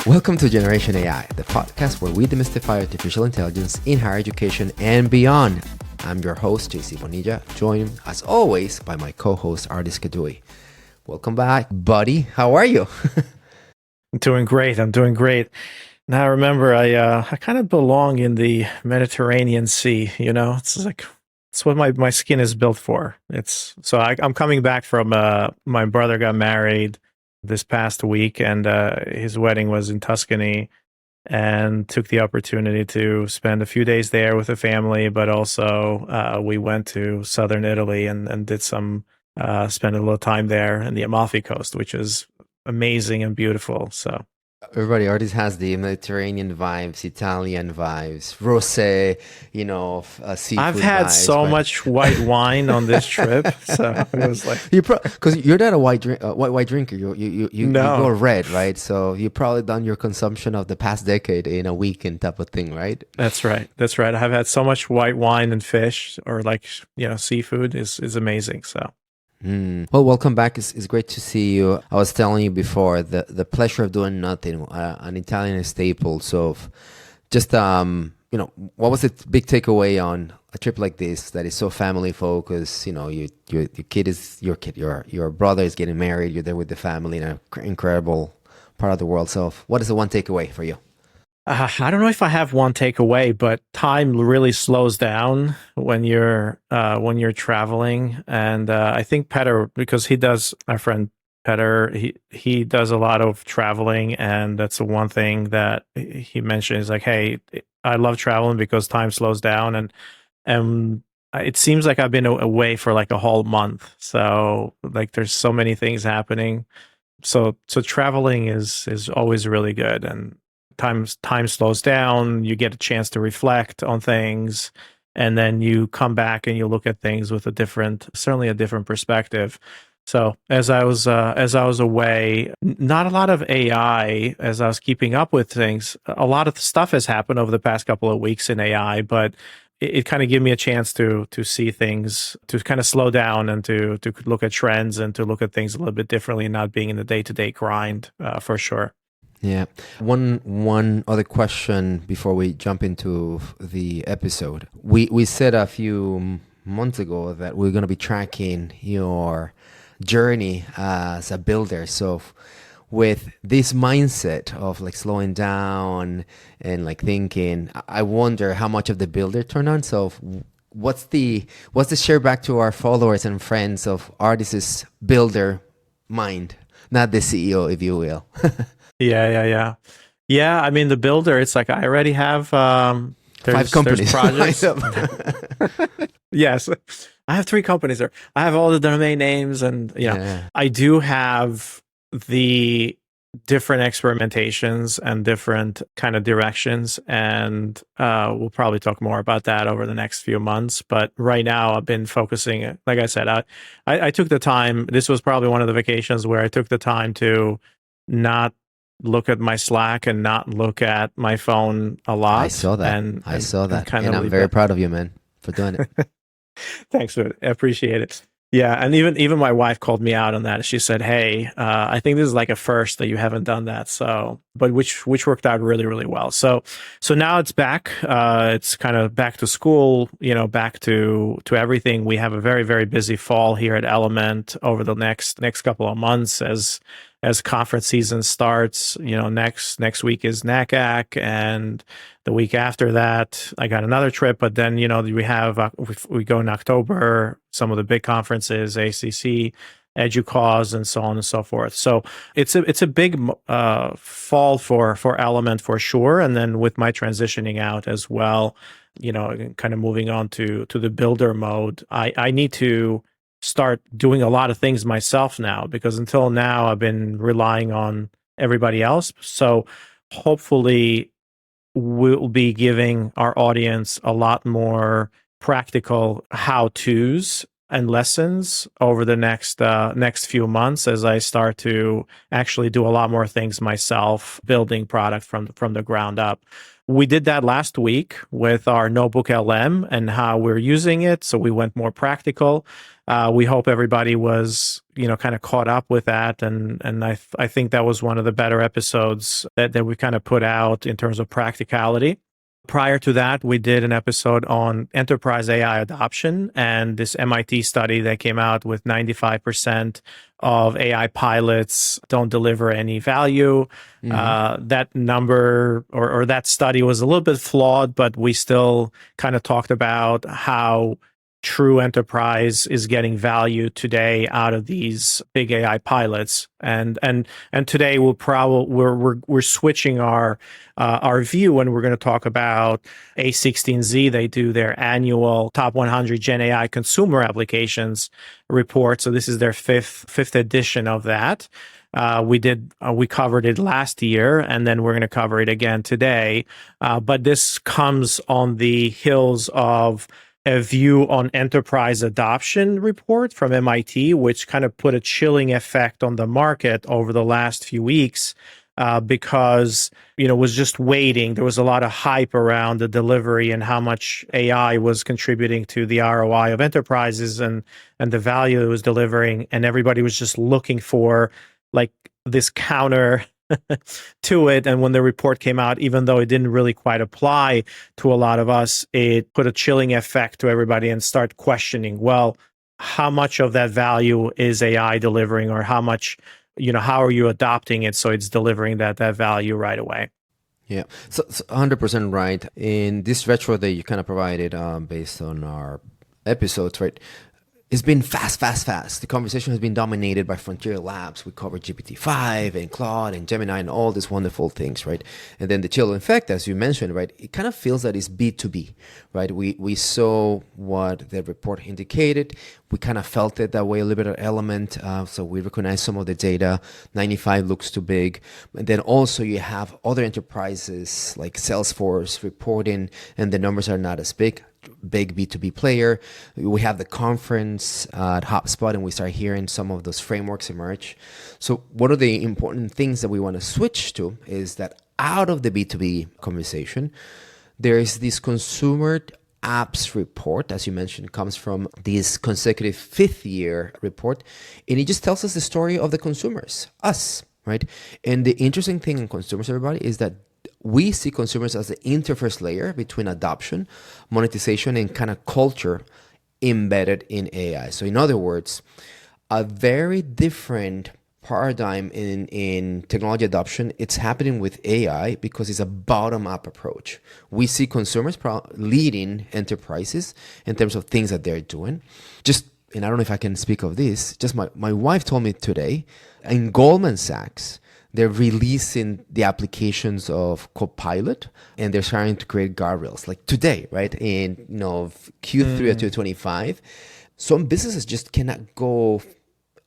Welcome to Generation AI, the podcast where we demystify artificial intelligence in higher education and beyond. I'm your host, JC Bonilla, joined as always by my co-host, Ardis Kadiu. Welcome back, buddy. How are you? I'm doing great. Now, remember, I kind of belong in the Mediterranean Sea. You know, it's what my skin is built for. I'm coming back from my brother got married this past week, and his wedding was in Tuscany, and took the opportunity to spend a few days there with the family. But also, we went to southern Italy and did spend a little time there in the Amalfi Coast, which is amazing and beautiful. So. Everybody already has the Mediterranean vibes, Italian vibes, rosé, seafood I've had vibes, so much white wine on this trip, so it was like because you're not a white drinker. You No. go red, right? So you probably done your consumption of the past decade in a weekend type of thing, right? That's right. I've had so much white wine and fish, or seafood is amazing. So. Well, welcome back. It's great to see you. I was telling you before the pleasure of doing nothing, an Italian staple. So, just what was the big takeaway on a trip like this that is so family focused? Your kid is your kid. Your brother is getting married. You're there with the family in an incredible part of the world. So, what is the one takeaway for you? I don't know if I have one takeaway, but time really slows down when you're traveling, and I think Petter, because our friend Petter, he does a lot of traveling, and that's the one thing that he mentioned is like, hey, I love traveling because time slows down, and it seems like I've been away for like a whole month, so like there's so many things happening, so traveling is always really good. And time slows down, you get a chance to reflect on things, and then you come back and you look at things with certainly a different perspective. So as I was away, not a lot of AI as I was keeping up with things. A lot of stuff has happened over the past couple of weeks in AI, but it kind of gave me a chance to see things, to kind of slow down and to look at trends and to look at things a little bit differently, and not being in the day-to-day grind, for sure. Yeah. One other question before we jump into the episode. We said a few months ago that we're going to be tracking your journey as a builder. So with this mindset of like slowing down and like thinking, I wonder how much of the builder turned on. So what's the share back to our followers and friends of Ardis's builder mind, not the CEO, if you will? Yeah, I mean, the builder, it's like I already have 5 companies. There's projects. Yes, I have 3 companies there. I have all the domain names, and I do have the different experimentations and different kind of directions, and we'll probably talk more about that over the next few months. But right now I've been focusing, like I said, I took the time. This was probably one of the vacations where I took the time to not look at my Slack and not look at my phone a lot. I saw that. And I'm very proud of you, man, for doing it. Thanks, I appreciate it. Yeah, and even my wife called me out on that. She said, "Hey, I think this is like a first that you haven't done that." So, but which worked out really, really well. So now it's back. It's kind of back to school. Back to everything. We have a very, very busy fall here at Element over the next couple of months as conference season starts. Next week is NACAC, and the week after that, I got another trip. But then, we go in October, some of the big conferences, ACC, EduCause, and so on and so forth. So it's a big fall for Element for sure. And then with my transitioning out as well, kind of moving on to the builder mode, I need to start doing a lot of things myself now, because until now I've been relying on everybody else. So hopefully we'll be giving our audience a lot more practical how-tos and lessons over the next few months, as I start to actually do a lot more things myself, building product from the ground up. we did that last week with our notebook LM and how we're using it. So we went more practical. We hope everybody was, kind of caught up with that. And I think that was one of the better episodes that we kind of put out in terms of practicality. Prior to that, we did an episode on enterprise AI adoption and this MIT study that came out with 95% of AI pilots don't deliver any value. That number or that study was a little bit flawed, but we still kind of talked about how true enterprise is getting value today out of these big AI pilots, and today we're switching our view, and we're going to talk about A16Z. They do their annual top 100 Gen AI consumer applications report, so this is their fifth edition of that. We covered it last year, and then we're going to cover it again today. But this comes on the heels of a view on enterprise adoption report from MIT, which kind of put a chilling effect on the market over the last few weeks, because, was just waiting. There was a lot of hype around the delivery and how much AI was contributing to the ROI of enterprises and the value it was delivering. And everybody was just looking for like this counter to it. And when the report came out, even though it didn't really quite apply to a lot of us, it put a chilling effect to everybody and start questioning, well, how much of that value is AI delivering, or how much, how are you adopting it so it's delivering that value right away? Yeah, so 100% right. In this retro that you kind of provided based on our episodes, right? It's been fast. The conversation has been dominated by frontier labs. We covered GPT-5 and Claude and Gemini and all these wonderful things, right? And then the chill effect, as you mentioned, right? It kind of feels that it's B2B, right? We saw what the report indicated. We kind of felt it that way, a little bit of element. So we recognize some of the data. 95 looks too big. And then also you have other enterprises like Salesforce reporting, and the numbers are not as big B2B player. We have the conference at HubSpot, and we start hearing some of those frameworks emerge. So one of the important things that we want to switch to is that out of the B2B conversation, there is this consumer apps report, as you mentioned, comes from this consecutive 5th year report, and it just tells us the story of the consumers, us, right? And the interesting thing in consumers, everybody, is that we see consumers as the interface layer between adoption, monetization, and kind of culture embedded in AI. So in other words, a very different paradigm in technology adoption. It's happening with AI because it's a bottom-up approach. We see consumers leading enterprises in terms of things that they're doing. And I don't know if I can speak of this, just my wife told me today, in Goldman Sachs, they're releasing the applications of Copilot, and they're starting to create guardrails like today, right? In Q3 of 2025, some businesses just cannot go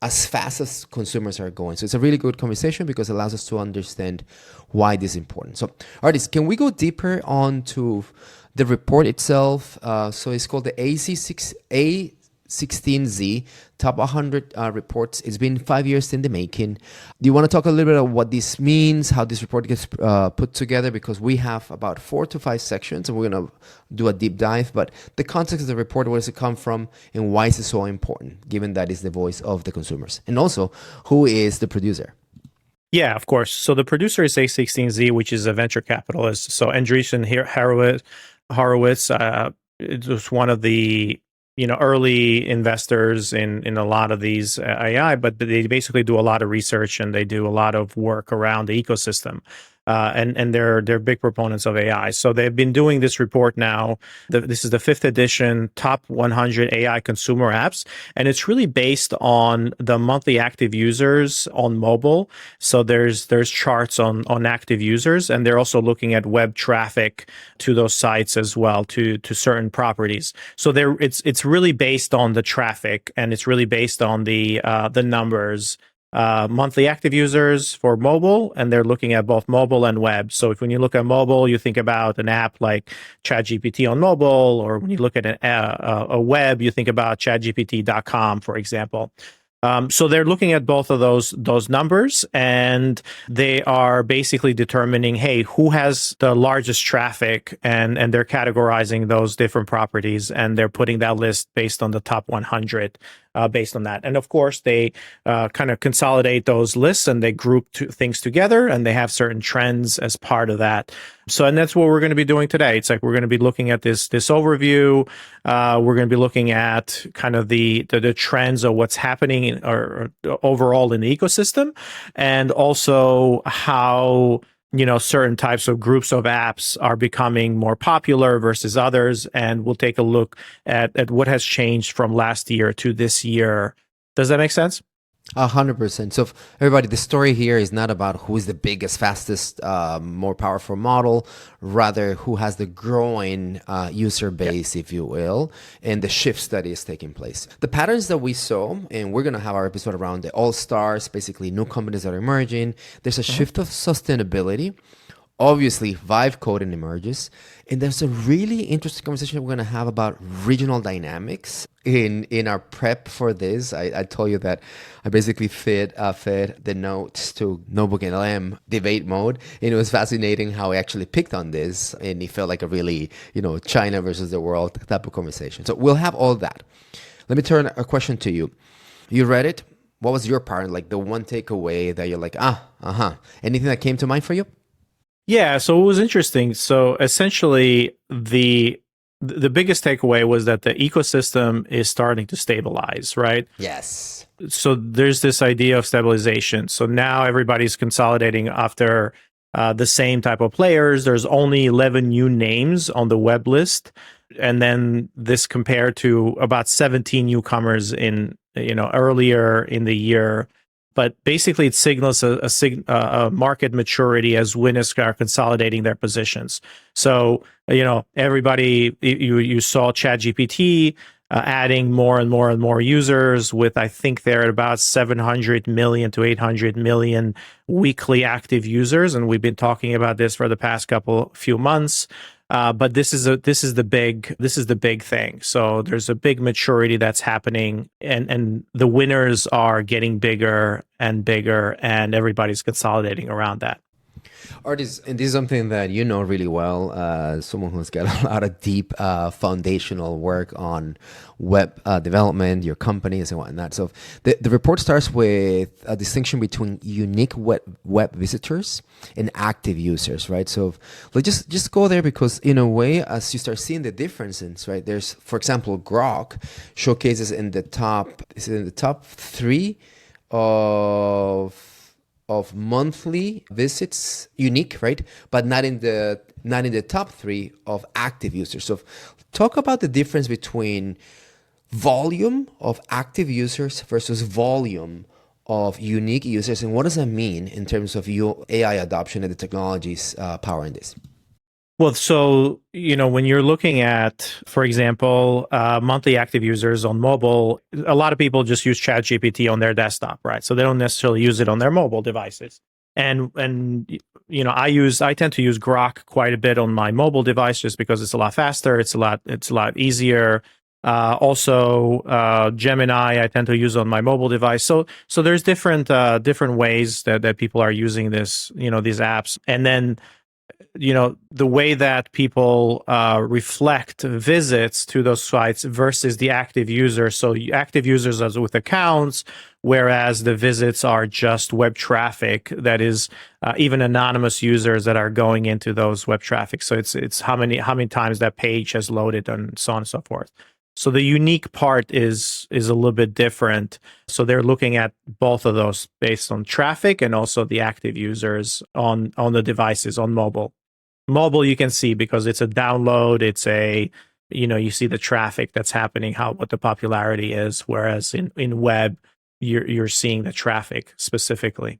as fast as consumers are going. So it's a really good conversation because it allows us to understand why this is important. So Ardis, can we go deeper onto the report itself? So it's called the A16Z top 100 reports. It's been 5 years in the making. Do you want to talk a little bit about what this means, how this report gets put together? Because we have about 4 to 5 sections, and we're going to do a deep dive. But the context of the report, where does it come from, and why is it so important, given that it's the voice of the consumers? And also, who is the producer? Yeah, of course. So the producer is A16Z, which is a venture capitalist. So Andreessen Horowitz, it was one of the early investors in a lot of these AI, but they basically do a lot of research and they do a lot of work around the ecosystem. And they're big proponents of AI. So they've been doing this report now. This is the 5th edition, top 100 AI consumer apps. And it's really based on the monthly active users on mobile. So there's charts on active users, and they're also looking at web traffic to those sites as well, to certain properties. So it's really based on the traffic, and it's really based on the numbers. Monthly active users for mobile, and they're looking at both mobile and web. So when you look at mobile, you think about an app like ChatGPT on mobile, or when you look at a web, you think about chatgpt.com, for example. So they're looking at both of those numbers, and they are basically determining, hey, who has the largest traffic, and they're categorizing those different properties, and they're putting that list based on the top 100. Based on that. And of course, they kind of consolidate those lists and they group things together, and they have certain trends as part of that. So, and that's what we're going to be doing today. It's like we're going to be looking at this overview. We're going to be looking at kind of the trends of what's happening or overall in the ecosystem, and also how certain types of groups of apps are becoming more popular versus others. And we'll take a look at what has changed from last year to this year. Does that make sense? 100%. So everybody, the story here is not about who is the biggest, fastest, more powerful model, rather who has the growing user base, if you will, and the shifts that is taking place. The patterns that we saw, and we're going to have our episode around the all-stars, basically new companies that are emerging. There's a shift of sustainability. Obviously, Vibe coding emerges, and there's a really interesting conversation we're going to have about regional dynamics. In our prep for this, I told you that I basically fed the notes to Notebook LM debate mode, and it was fascinating how I actually picked on this, and it felt like a really China versus the world type of conversation. So we'll have all that. Let me turn a question to you. You read it. What was your part? Like the one takeaway that you're like, anything that came to mind for you? Yeah, so it was interesting. So essentially, the biggest takeaway was that the ecosystem is starting to stabilize, right? Yes. So there's this idea of stabilization. So now everybody's consolidating after the same type of players. There's only 11 new names on the web list, and then this compared to about 17 newcomers in earlier in the year. But basically, it signals a market maturity as winners are consolidating their positions. So, everybody, you saw ChatGPT adding more and more and more users with, I think they're at about 700 million to 800 million weekly active users. And we've been talking about this for the past few months. But this is the big thing. So there's a big maturity that's happening, and the winners are getting bigger and bigger, and everybody's consolidating around that. Ardis, and this is something that you know really well, someone who's got a lot of deep foundational work on web development, your companies and whatnot. So the report starts with a distinction between unique web visitors and active users, right? So let's just go there, because in a way, as you start seeing the differences, right? There's, for example, Grok showcases in the top 3 of monthly visits, unique, right? But not in the top 3 of active users. So talk about the difference between volume of active users versus volume of unique users, and what does that mean in terms of your AI adoption and the technologies powering this? Well, so, when you're looking at, for example, monthly active users on mobile, a lot of people just use ChatGPT on their desktop, right? So they don't necessarily use it on their mobile devices. And I tend to use Grok quite a bit on my mobile device just because it's a lot faster, it's a lot easier. Also, Gemini, I tend to use on my mobile device. So there's different ways that people are using this, these apps. And then the way that people reflect visits to those sites versus the active users. So active users are with accounts, whereas the visits are just web traffic that is even anonymous users that are going into those web traffic. So it's how many times that page has loaded and so on and so forth. So the unique part is a little bit different. So they're looking at both of those based on traffic and also the active users on the devices on mobile. Mobile, you can see because it's a download. It's you see the traffic that's happening, what the popularity is. Whereas in web, you're seeing the traffic specifically.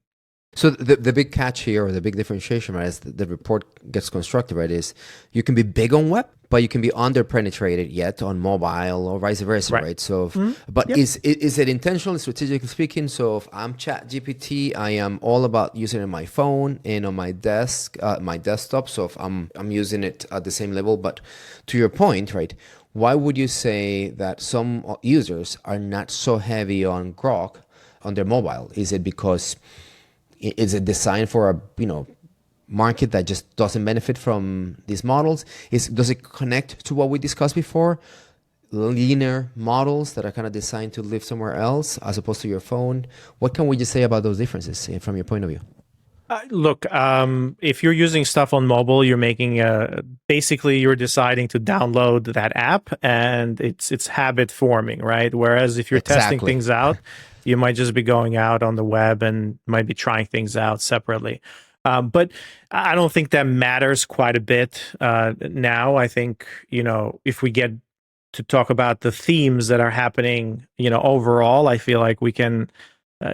So the big catch here, or the big differentiation, right, as the report gets constructed, right, is you can be big on web, but you can be under-penetrated yet on mobile, or vice versa, right? So, but yep. Is it intentional, strategically speaking? So if I'm ChatGPT, I am all about using it on my phone and on my desktop. So if I'm using it at the same level, but to your point, right, why would you say that some users are not so heavy on Grok on their mobile? Is it because is it designed for a market that just doesn't benefit from these models? Does it connect to what we discussed before? Linear models that are kind of designed to live somewhere else as opposed to your phone. What can we just say about those differences from your point of view? Look, if you're using stuff on mobile, you're making basically you're deciding to download that app, and it's habit forming, right? Whereas if you're testing things out, you might just be going out on the web and might be trying things out separately. But I don't think that matters quite a bit now. I think if we get to talk about the themes that are happening, overall, I feel like we can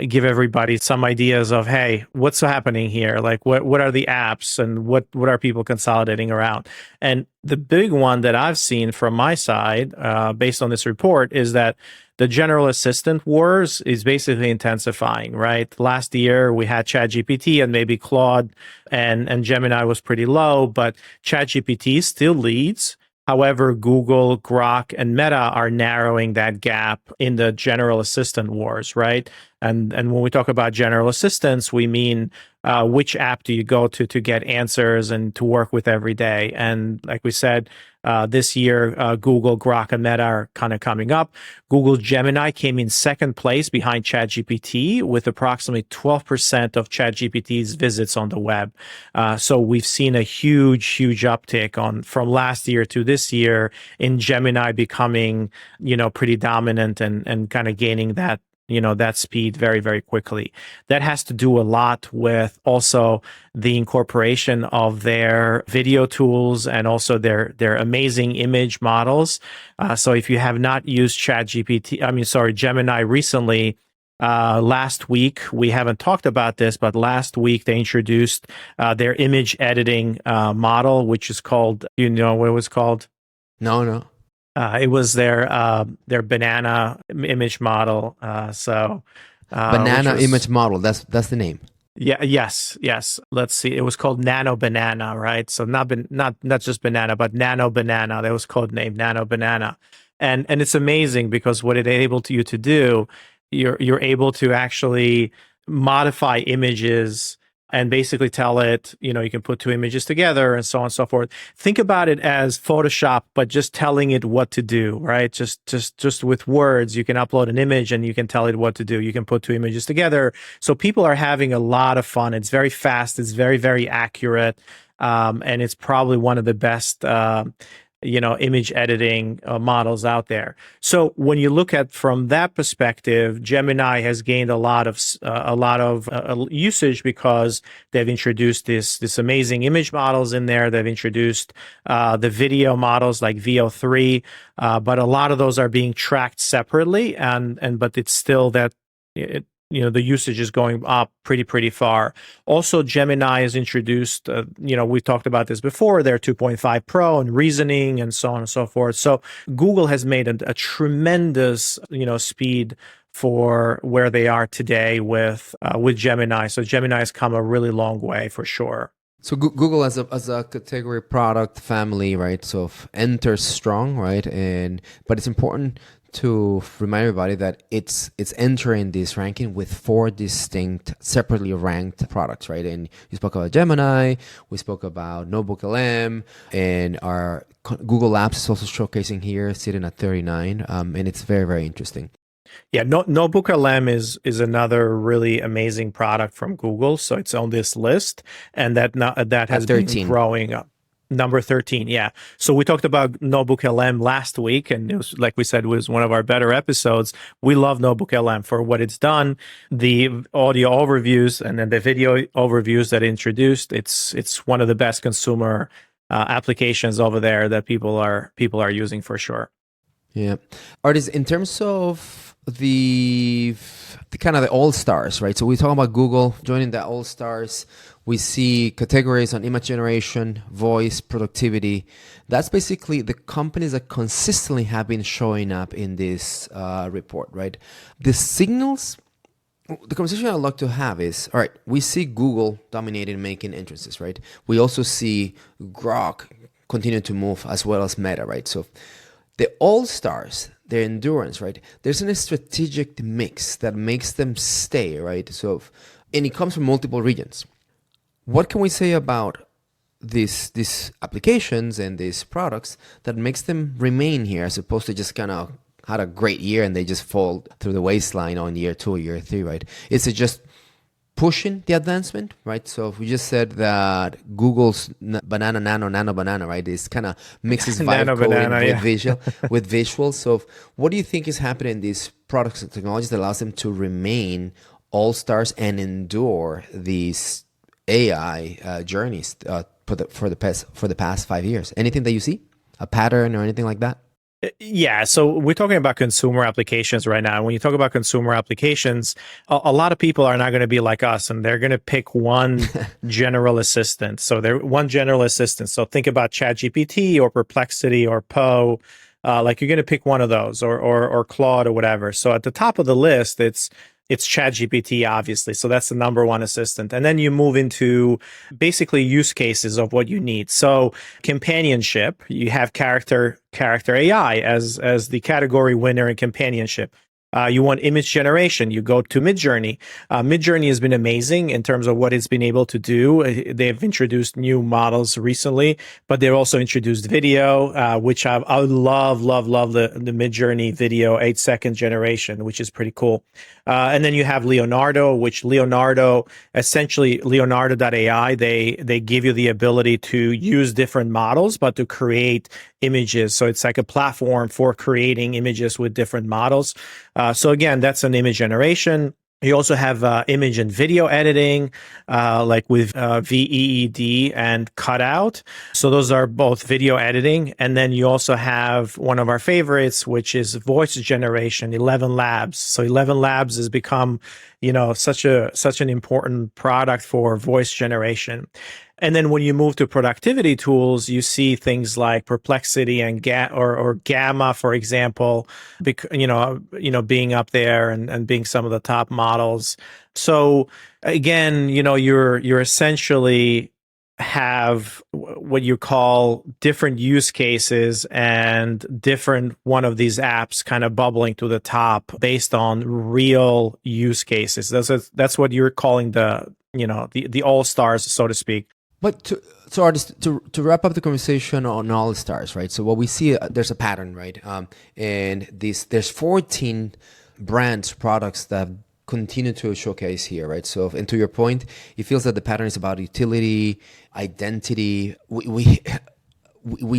give everybody some ideas of, hey, what's happening here? Like, what are the apps and what are people consolidating around? And the big one that I've seen from my side, based on this report, is that the general assistant wars is basically intensifying, right? Last year, we had ChatGPT and maybe Claude, and Gemini was pretty low, but ChatGPT still leads. However, Google, Grok, and Meta are narrowing that gap in the general assistant wars, right? And when we talk about general assistants, we mean which app do you go to get answers and to work with every day? And like we said, this year, Google, Grok, and Meta are kind of coming up. Google Gemini came in second place behind ChatGPT with approximately 12% of ChatGPT's visits on the web. So we've seen a huge uptick from last year to this year in Gemini becoming, pretty dominant and kind of gaining that speed very, very quickly. That has to do a lot with also the incorporation of their video tools and also their amazing image models. So if you have not used Gemini recently, last week, we haven't talked about this, but last week they introduced their image editing model, which is called, what it was called? No. It was their banana image model. Banana image model. That's the name. Yeah. Yes. Let's see. It was called Nano Banana, right? So not just banana, but Nano Banana. That was code name Nano Banana, and it's amazing because what it enabled you to do, you're able to actually modify images and basically tell it, you can put two images together and so on and so forth. Think about it as Photoshop, but just telling it what to do, right? Just with words, you can upload an image and you can tell it what to do. You can put two images together. So people are having a lot of fun. It's very fast. It's very, very accurate. And it's probably one of the best, image editing models out there. So when you look at from that perspective, Gemini has gained a lot of usage because they've introduced this amazing image models in there. They've introduced the video models like VO3, but a lot of those are being tracked separately, but it's still that the usage is going up pretty far. Also, Gemini has introduced, we've talked about this before, their 2.5 Pro and reasoning and so on and so forth. So Google has made a tremendous, speed for where they are today with Gemini. So Gemini has come a really long way for sure. So Google as a category product family, right? So enters strong, right? But it's important to remind everybody that it's entering this ranking with 4 distinct, separately ranked products, right? And you spoke about Gemini, we spoke about Notebook LM, and our Google Apps is also showcasing here, sitting at 39, and it's very, very interesting. Yeah, Notebook LM is another really amazing product from Google, so it's on this list, and that has been growing up. Number 13, yeah. So we talked about Notebook LM last week, and it was, like we said, was one of our better episodes. We love Notebook LM for what it's done, the audio overviews, and then the video overviews that it introduced. It's one of the best consumer applications over there that people are using for sure. Yeah, Ardis, in terms of the kind of the all-stars, right? So we're talking about Google joining the all-stars. We see categories on image generation, voice, productivity. That's basically the companies that consistently have been showing up in this report, right? The signals, the conversation I'd like to have is, all right, we see Google dominating, making entrances, right? We also see Grok continue to move as well as Meta, right? So the all-stars their endurance, right? There's a strategic mix that makes them stay, right? So, and it comes from multiple regions. What can we say about these applications and these products that makes them remain here as opposed to just kind of had a great year and they just fall through the waistline on year 2 or year 3, right? Is it just pushing the advancement, right? So if we just said that Google's banana, nano banana, right? This kind of mixes vibe Nano coding banana, with yeah. with visuals. So what do you think is happening in these products and technologies that allows them to remain all stars and endure these AI journeys for the past 5 years? Anything that you see, a pattern or anything like that? Yeah, so we're talking about consumer applications right now. When you talk about consumer applications, a lot of people are not going to be like us, and they're going to pick one general assistant. So they're one general assistant. So think about ChatGPT or Perplexity or Poe. Like you're going to pick one of those, or Claude or whatever. So at the top of the list, it's ChatGPT, obviously. So that's the number one assistant. And then you move into basically use cases of what you need. So companionship, you have character AI as the category winner in companionship. You want image generation, you go to Midjourney. Midjourney has been amazing in terms of what it's been able to do. They've introduced new models recently, but they've also introduced video, which I love the Midjourney video 8-second generation, which is pretty cool. And then you have Leonardo, which essentially Leonardo.ai, they give you the ability to use different models, but to create images. So it's like a platform for creating images with different models. So again, that's an image generation. You also have image and video editing, like with VEED and cutout. So those are both video editing. And then you also have one of our favorites, which is voice generation, 11 Labs. So 11 Labs has become, such an important product for voice generation. And then when you move to productivity tools, you see things like Perplexity and Gamma, for example, being up there and being some of the top models. So again, you're essentially have what you call different use cases and different one of these apps kind of bubbling to the top based on real use cases. That's what you're calling the all stars, so to speak. But to wrap up the conversation on all stars, right? So what we see, there's a pattern, right? And there's 14 brands, products that continue to showcase here, right? So, and to your point, it feels that the pattern is about utility, identity. We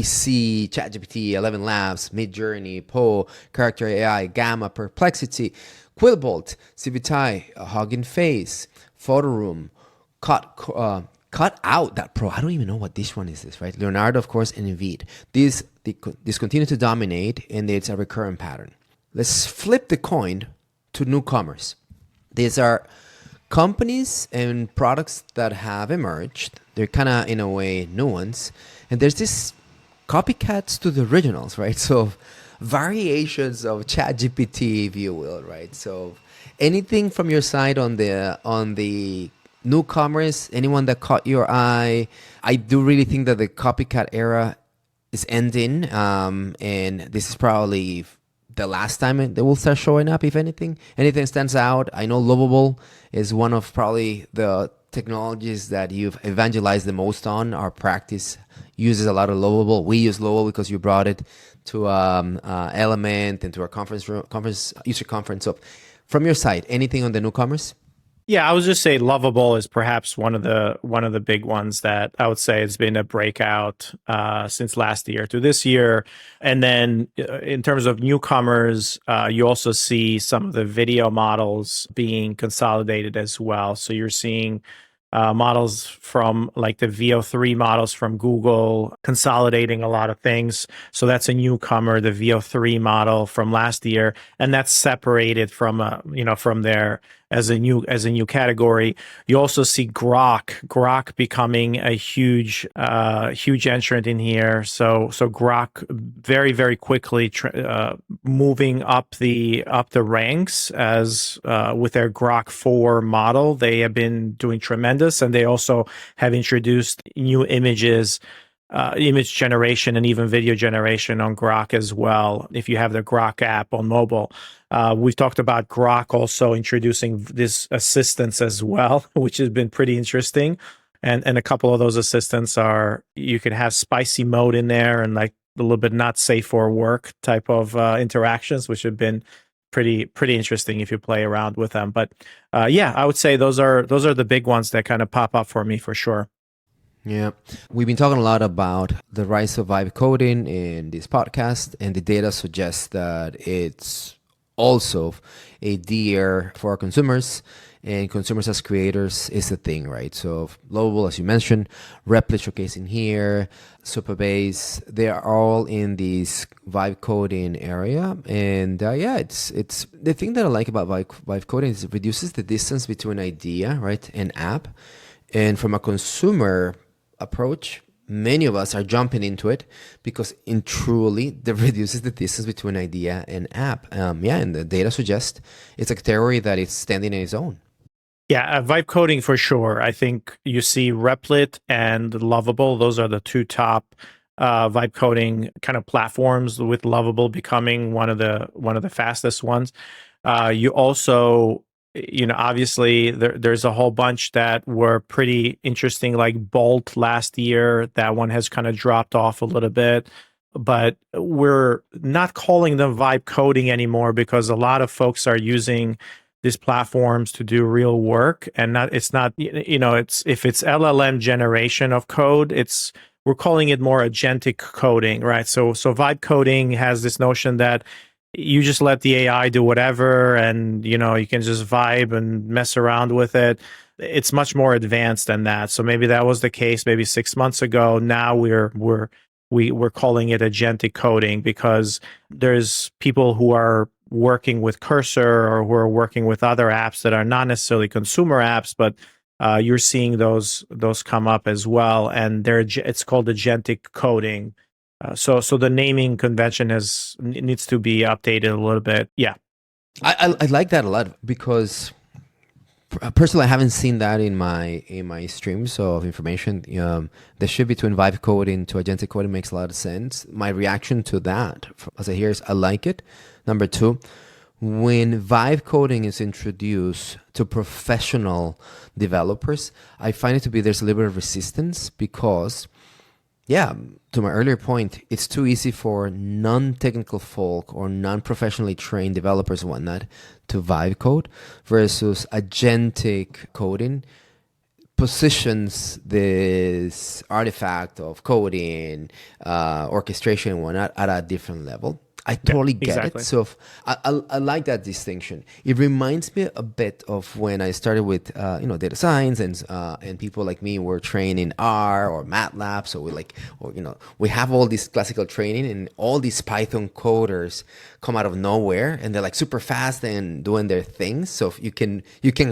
see ChatGPT, 11 Labs, Midjourney, Poe, Character AI, Gamma, Perplexity, Quillbolt, CBTI, Hugging Face, Photo Room, Cut out that Pro. I don't even know what this one is, right? Leonardo, of course, and Invid. These continue to dominate, and it's a recurrent pattern. Let's flip the coin to newcomers. These are companies and products that have emerged. They're kind of, in a way, new ones. And there's this copycats to the originals, right? So variations of ChatGPT, if you will, right? So anything from your side on the newcomers, anyone that caught your eye? I do really think that the copycat era is ending, and this is probably the last time they will start showing up, if anything. Anything stands out? I know Lovable is one of probably the technologies that you've evangelized the most on. Our practice uses a lot of Lovable. We use Lovable because you brought it to Element and to our user conference. So from your side, anything on the newcomers? Yeah, I would just say Lovable is perhaps one of the big ones that I would say has been a breakout since last year to this year. And then in terms of newcomers, you also see some of the video models being consolidated as well. So you're seeing models from like the VO3 models from Google consolidating a lot of things. So that's a newcomer, the VO3 model from last year, and that's separated from from there as a new category. You also see Grok becoming a huge entrant in here. So Grok very, very quickly moving up the ranks as with their Grok 4 model. They have been doing tremendous, and they also have introduced new images image generation and even video generation on Grok as well, if you have the Grok app on mobile. We've talked about Grok also introducing this assistants as well, which has been pretty interesting. And a couple of those assistants are, you can have spicy mode in there and like a little bit not safe for work type of interactions, which have been pretty interesting if you play around with them. But yeah, I would say those are the big ones that kind of pop up for me for sure. Yeah, we've been talking a lot about the rise of vibe coding in this podcast, and the data suggests that it's also a dear for our consumers, and consumers as creators is a thing, right? So Lovable, as you mentioned, Replit showcasing here, Superbase, they are all in this vibe coding area. And yeah, it's the thing that I like about vibe coding is it reduces the distance between idea, right, and app. And from a consumer approach, many of us are jumping into it because truly that reduces the distance between idea and app. Yeah, and the data suggests it's a category that is standing on its own. Yeah, vibe coding for sure. I think you see Replit and Lovable. Those are the two top vibe coding kind of platforms, with Lovable becoming one of the fastest ones. You also, obviously there's a whole bunch that were pretty interesting, like Bolt last year. That one has kind of dropped off a little bit, but we're not calling them vibe coding anymore because a lot of folks are using these platforms to do real work, and it's if it's LLM generation of code, we're calling it more agentic coding, right? So vibe coding has this notion that you just let the AI do whatever, and you can just vibe and mess around with it. It's much more advanced than that. So maybe that was the case maybe 6 months ago. Now we're calling it agentic coding because there's people who are working with Cursor or who are working with other apps that are not necessarily consumer apps, but you're seeing those come up as well, and it's called agentic coding. So the naming convention needs to be updated a little bit. Yeah, I like that a lot because personally I haven't seen that in my streams of information. The shift between vibe coding to agentic coding makes a lot of sense. My reaction to that, as I hear, is I like it. Number two, when vibe coding is introduced to professional developers, I find it to be there's a little bit of resistance because, yeah, to my earlier point, it's too easy for non-technical folk or non-professionally trained developers and whatnot to vibe code, versus agentic coding positions this artifact of coding, orchestration and whatnot at a different level. I totally get it. So I like that distinction. It reminds me a bit of when I started with data science, and people like me were trained in R or MATLAB. So we have all this classical training, and all these Python coders come out of nowhere, and they're like super fast and doing their things. So you can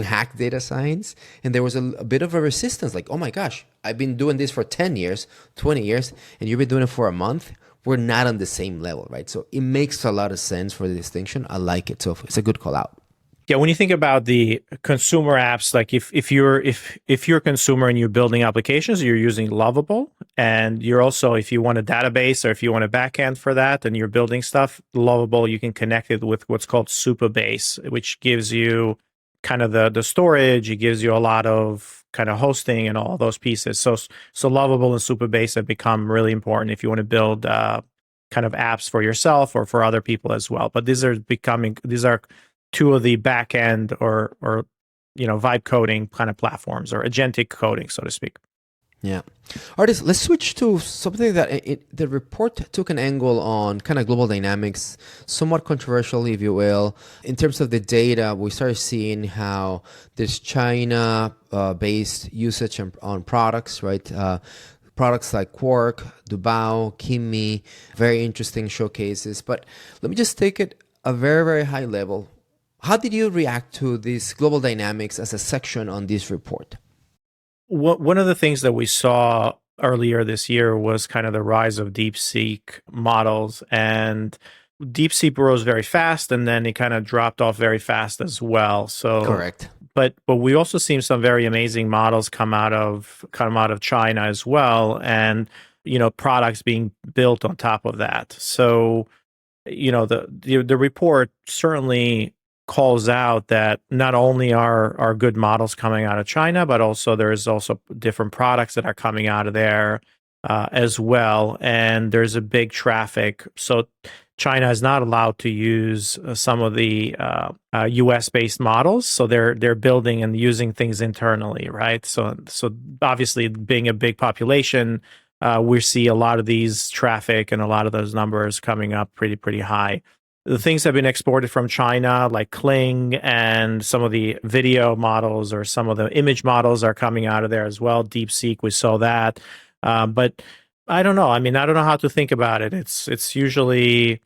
hack data science, and there was a bit of a resistance, like, oh my gosh, I've been doing this for 10 years, 20 years, and you've been doing it for a month. We're not on the same level, right? So it makes a lot of sense for the distinction. I like it. So it's a good call out. Yeah, when you think about the consumer apps, like if you're a consumer and you're building applications, you're using Lovable, and you're also, if you want a database or if you want a backend for that and you're building stuff, Lovable, you can connect it with what's called Superbase, which gives you kind of the storage. It gives you a lot of kind of hosting and all those pieces. So Lovable and Superbase have become really important if you want to build kind of apps for yourself or for other people as well. But these are two of the back end or vibe coding kind of platforms, or agentic coding, so to speak. Yeah. Ardis, let's switch to something that the report took an angle on, kind of global dynamics, somewhat controversial, if you will. In terms of the data, we started seeing how there's China-based usage on products, right? Products like Quark, Dubao, Kimi, very interesting showcases. But let me just take it a very, very high level. How did you react to these global dynamics as a section on this report? One of the things that we saw earlier this year was kind of the rise of DeepSeek models, and DeepSeek rose very fast, and then it kind of dropped off very fast as well. So correct. But we also seen some very amazing models come out of China as well, and products being built on top of that. So, the report certainly calls out that not only are good models coming out of China, but also there's also different products that are coming out of there as well. And there's a big traffic. So China is not allowed to use some of the US based models. So they're building and using things internally, right? So obviously being a big population, we see a lot of these traffic and a lot of those numbers coming up pretty high. The things that have been exported from China, like Kling and some of the video models or some of the image models are coming out of there as well. DeepSeek, we saw that. But I don't know. I mean, I don't know how to think about it. It's usually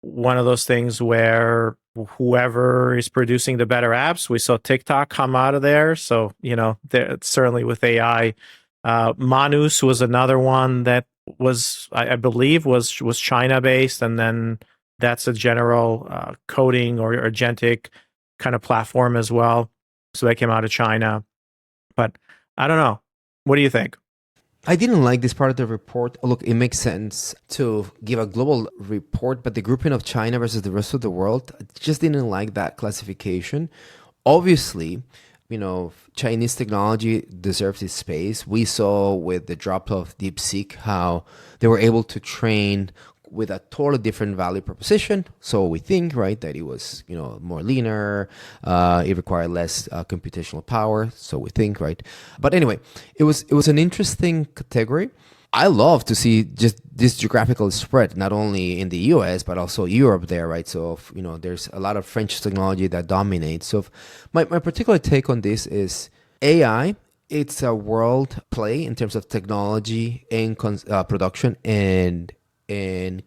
one of those things where whoever is producing the better apps, we saw TikTok come out of there. So, certainly with AI, Manus was another one that was, I believe, was China based, and then that's a general coding or agentic kind of platform as well. So that came out of China. But I don't know. What do you think? I didn't like this part of the report. Look, it makes sense to give a global report, but the grouping of China versus the rest of the world, I just didn't like that classification. Obviously, Chinese technology deserves its space. We saw with the drop of DeepSeek how they were able to train with a totally different value proposition. So we think, right, that it was, more leaner, it required less computational power. So we think, right. But anyway, it was an interesting category. I love to see just this geographical spread, not only in the US, but also Europe there, right? So, there's a lot of French technology that dominates. So my particular take on this is AI, it's a world play in terms of technology and production and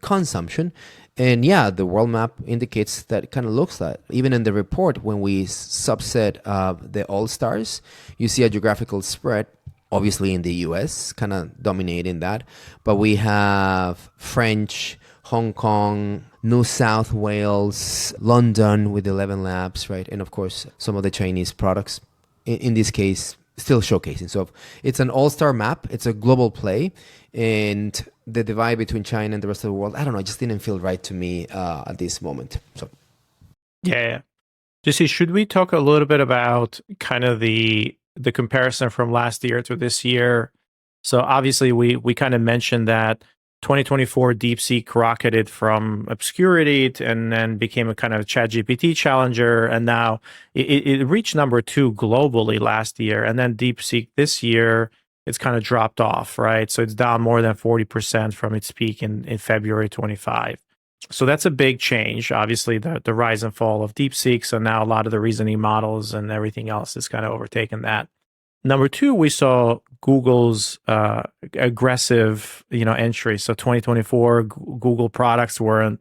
consumption. And yeah, the world map indicates that it kind of looks like, even in the report, when we subset the all-stars, you see a geographical spread, obviously in the US, kind of dominating that. But we have French, Hong Kong, New South Wales, London with 11 labs, right? And of course, some of the Chinese products, in this case, still showcasing. So it's an all-star map. It's a global play. And the divide between China and the rest of the world, I don't know, it just didn't feel right to me at this moment. So, yeah. Jesse, should we talk a little bit about kind of the comparison from last year to this year? So obviously we kind of mentioned that 2024 DeepSeek rocketed from obscurity and then became a kind of ChatGPT challenger, and now it reached number 2 globally last year, and then DeepSeek this year it's kind of dropped off, right? So it's down more than 40% from its peak in February 25. So that's a big change. Obviously, the rise and fall of DeepSeek. So now a lot of the reasoning models and everything else has kind of overtaken that. Number 2, we saw Google's aggressive, entry. So 2024, Google products weren't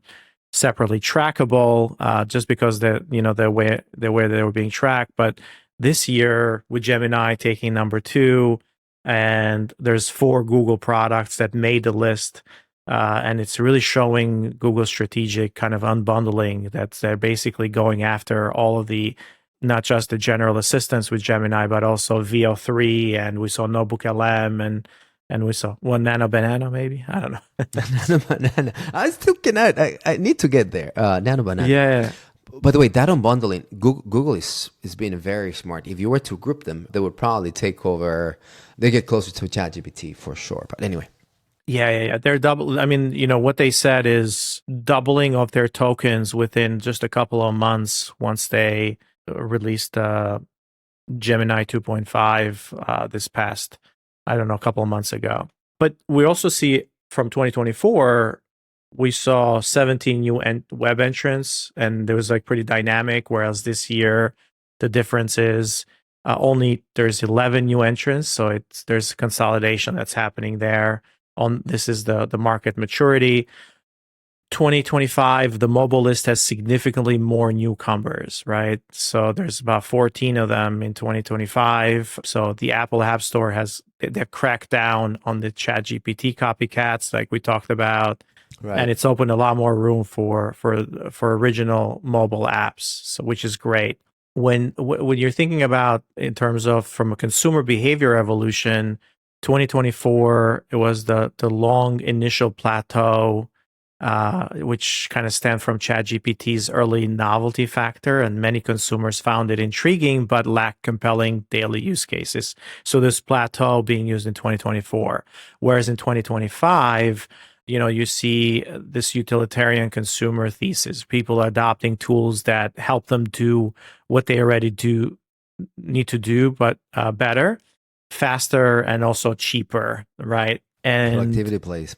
separately trackable just because the way they were being tracked. But this year, with Gemini taking number 2, and there's 4 Google products that made the list. And it's really showing Google's strategic kind of unbundling, that they're basically going after all of the, not just the general assistants with Gemini, but also VO3, and we saw Notebook LM, and we saw one Nano Banana, maybe? I don't know. Nano Banana. I still cannot. I need to get there. Nano Banana. Yeah. By the way, that unbundling, Google is being very smart. If you were to group them, they would probably take over. They get closer to ChatGPT for sure. But anyway. Yeah. They're double. I mean, what they said is doubling of their tokens within just a couple of months once they released Gemini 2.5 this past, I don't know, a couple of months ago. But we also see from 2024, we saw 17 new web entrants, and there was pretty dynamic, whereas this year, the difference is only there's 11 new entrants. So there's consolidation that's happening there. This is the market maturity. 2025, the mobile list has significantly more newcomers, right? So there's about 14 of them in 2025. So the Apple App Store they've cracked down on the ChatGPT copycats, like we talked about, right. And it's opened a lot more room for original mobile apps, so which is great. When you're thinking about in terms of from a consumer behavior evolution, 2024, it was the long initial plateau, which kind of stemmed from ChatGPT's early novelty factor, and many consumers found it intriguing but lacked compelling daily use cases. So this plateau being used in 2024, whereas in 2025, you see this utilitarian consumer thesis. People are adopting tools that help them do what they already need to do, but better, faster, and also cheaper, right? And productivity plays.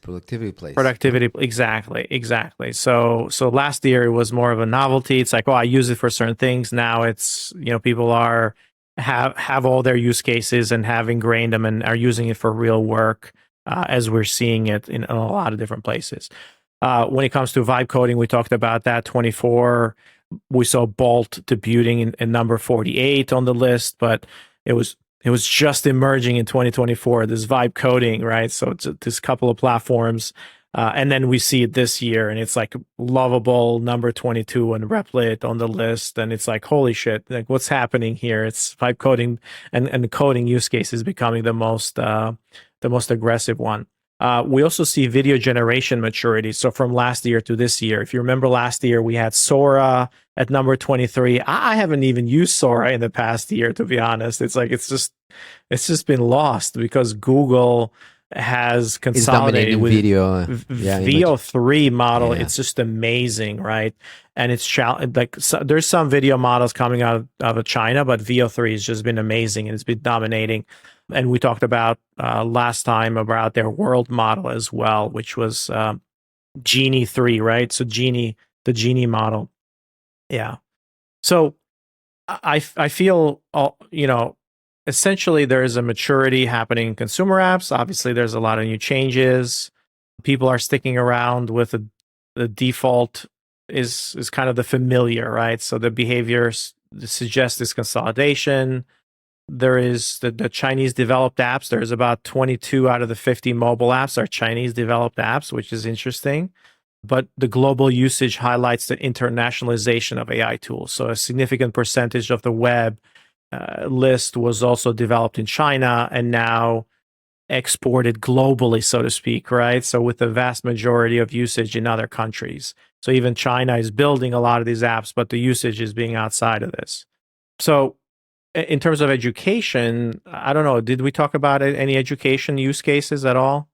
Exactly. So last year it was more of a novelty. It's like, oh, I use it for certain things. Now it's, people have all their use cases and have ingrained them and are using it for real work, as we're seeing it in a lot of different places. When it comes to vibe coding, we talked about that. 24, we saw Bolt debuting in number 48 on the list, but it was just emerging in 2024, this vibe coding, right? So it's this couple of platforms. And then we see it this year, and it's like Lovable, number 22, and Replit on the list. And it's like, holy shit, like what's happening here? It's vibe coding and coding use cases becoming the most aggressive one. We also see video generation maturity. So from last year to this year, if you remember last year, we had Sora at number 23. I haven't even used Sora in the past year, to be honest. It's like, it's just been lost because Google has consolidated with video. VO3 model. Yeah. It's just amazing, right? And it's there's some video models coming out of China, but VO3 has just been amazing and it's been dominating. And we talked about last time about their world model as well, which was Genie 3, right? So the Genie model. Yeah. So I feel, essentially there is a maturity happening in consumer apps. Obviously, there's a lot of new changes. People are sticking around with the default is kind of the familiar, right? So the behaviors suggest this consolidation. There is the Chinese developed apps. There's about 22 out of the 50 mobile apps are Chinese developed apps, which is interesting. But the global usage highlights the internationalization of AI tools. So a significant percentage of the web list was also developed in China and now exported globally, so to speak, right? So with the vast majority of usage in other countries. So even China is building a lot of these apps, but the usage is being outside of this. So in terms of education, I don't know, did we talk about any education use cases at all?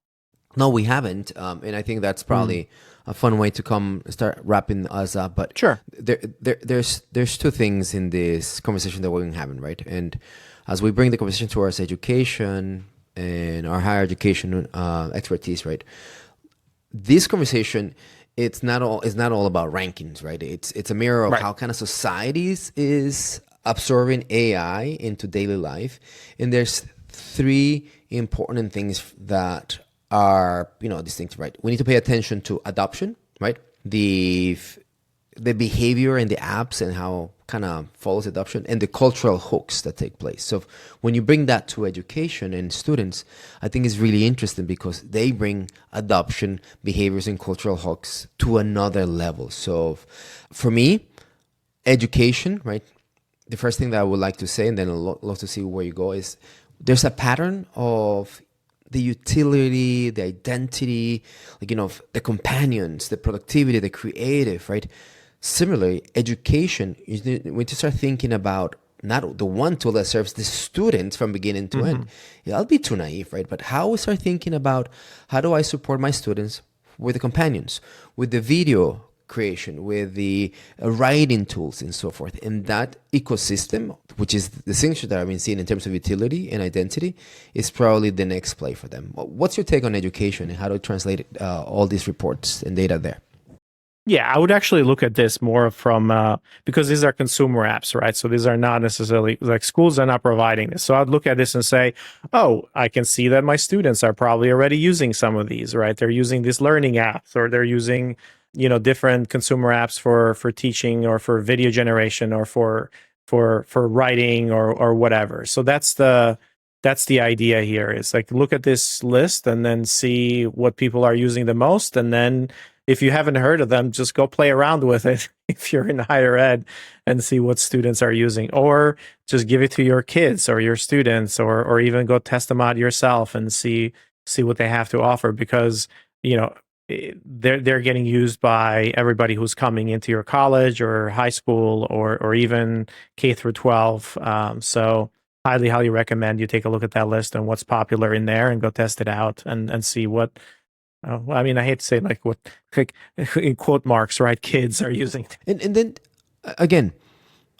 No, we haven't. And I think that's probably a fun way to start wrapping us up. But sure, there's two things in this conversation that we're having, right? And as we bring the conversation towards education and our higher education expertise, right? This conversation, it's not all about rankings, right? It's a mirror of how kind of societies is absorbing AI into daily life. And there's three important things that are distinct, right? We need to pay attention to adoption, right? The behavior in the apps and how kind of follows adoption, and the cultural hooks that take place. So when you bring that to education and students, I think it's really interesting because they bring adoption, behaviors, and cultural hooks to another level. So for me, education, right? The first thing that I would like to say, and then I'd love to see where you go, is there's a pattern of the utility, the identity, the companions, the productivity, the creative, right? Similarly, education, we need to start thinking about not the one tool that serves the students from beginning to end. I'll be too naive, right? But how we start thinking about how do I support my students with the companions, with the video creation, with the writing tools and so forth. And that ecosystem, which is the distinction that I've been seeing in terms of utility and identity, is probably the next play for them. What's your take on education and how to translate all these reports and data there? Yeah, I would actually look at this more from, because these are consumer apps, right? So these are not necessarily, like schools are not providing this. So I'd look at this and say, oh, I can see that my students are probably already using some of these, right? They're using these learning apps, or they're using different consumer apps for teaching or for video generation or for writing or whatever. So that's the idea here, is like look at this list and then see what people are using the most, and then if you haven't heard of them, just go play around with it if you're in higher ed and see what students are using, or just give it to your kids or your students, or even go test them out yourself and see what they have to offer, because they're getting used by everybody who's coming into your college or high school or even K through 12. So highly recommend you take a look at that list and what's popular in there and go test it out and see what, I mean, I hate to say like what, like, in quote marks, right, kids are using. And then again,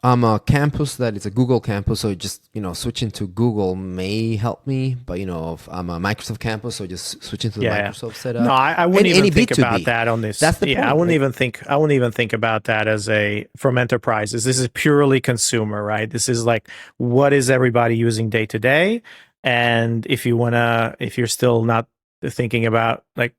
I'm a campus that is a Google campus, so just switching to Google may help me. But if I'm a Microsoft campus, so just switching to the Microsoft setup. No, I wouldn't even think B2B. about that on this. That's the point. I wouldn't even think about that as from enterprises. This is purely consumer, right? This is like, what is everybody using day to day? And if you're still not thinking about like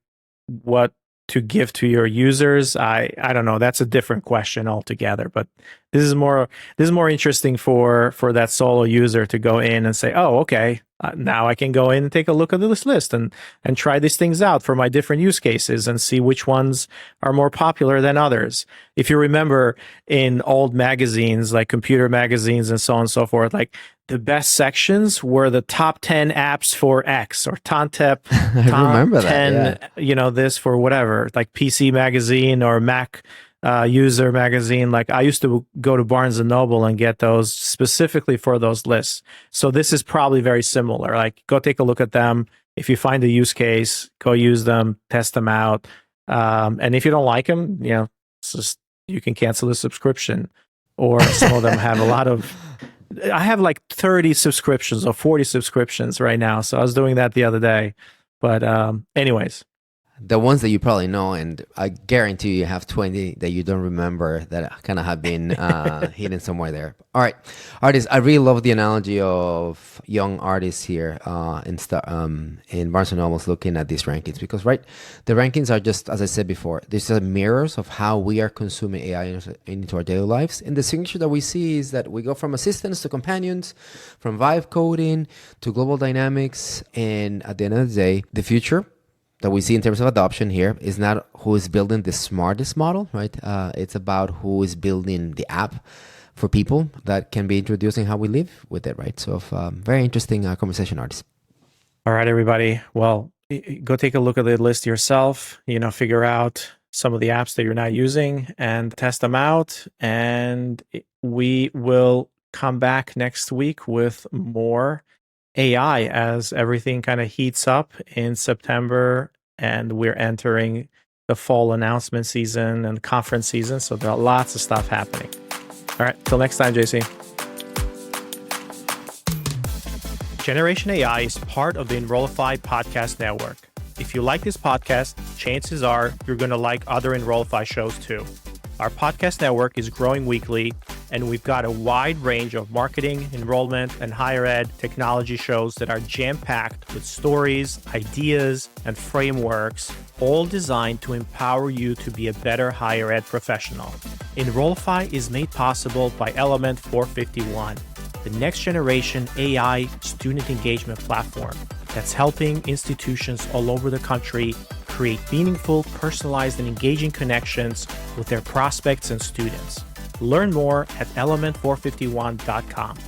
what to give to your users, I don't know, that's a different question altogether. But this is more interesting for that solo user to go in and say, oh, okay, now I can go in and take a look at this list and try these things out for my different use cases and see which ones are more popular than others. If you remember in old magazines, like computer magazines and so on and so forth, like the best sections were the top 10 apps for X, or top 10, this for whatever, like PC magazine or Mac user magazine. Like I used to go to Barnes and Noble and get those specifically for those lists. So this is probably very similar. Like go take a look at them. If you find a use case, go use them, test them out. And if you don't like them, it's just, you can cancel the subscription. Or some of them have a lot of, I have like 30 subscriptions or 40 subscriptions right now. So I was doing that the other day. But anyways. The ones that you probably know, and I guarantee you have 20 that you don't remember that kind of have been hidden somewhere there. All right, Ardis, I really love the analogy of young artists here in Barnes & Noble's looking at these rankings, because, right, the rankings are just, as I said before, these are mirrors of how we are consuming AI into our daily lives. And the signature that we see is that we go from assistants to companions, from vibe coding to global dynamics, and at the end of the day, the future that we see in terms of adoption here is not who is building the smartest model, right? It's about who is building the app for people that can be introducing how we live with it, right? So very interesting conversation, Ardis. All right, everybody. Well, go take a look at the list yourself, figure out some of the apps that you're not using and test them out. And we will come back next week with more AI as everything kind of heats up in September, and we're entering the fall announcement season and conference season. So there are lots of stuff happening. All right, till next time, JC. Generation AI is part of the Enrollify podcast network. If you like this podcast, chances are you're going to like other Enrollify shows too. Our podcast network is growing weekly, and we've got a wide range of marketing, enrollment, and higher ed technology shows that are jam-packed with stories, ideas, and frameworks, all designed to empower you to be a better higher ed professional. Enrollify is made possible by Element 451, the next generation AI student engagement platform that's helping institutions all over the country create meaningful, personalized, and engaging connections with their prospects and students. Learn more at element451.com.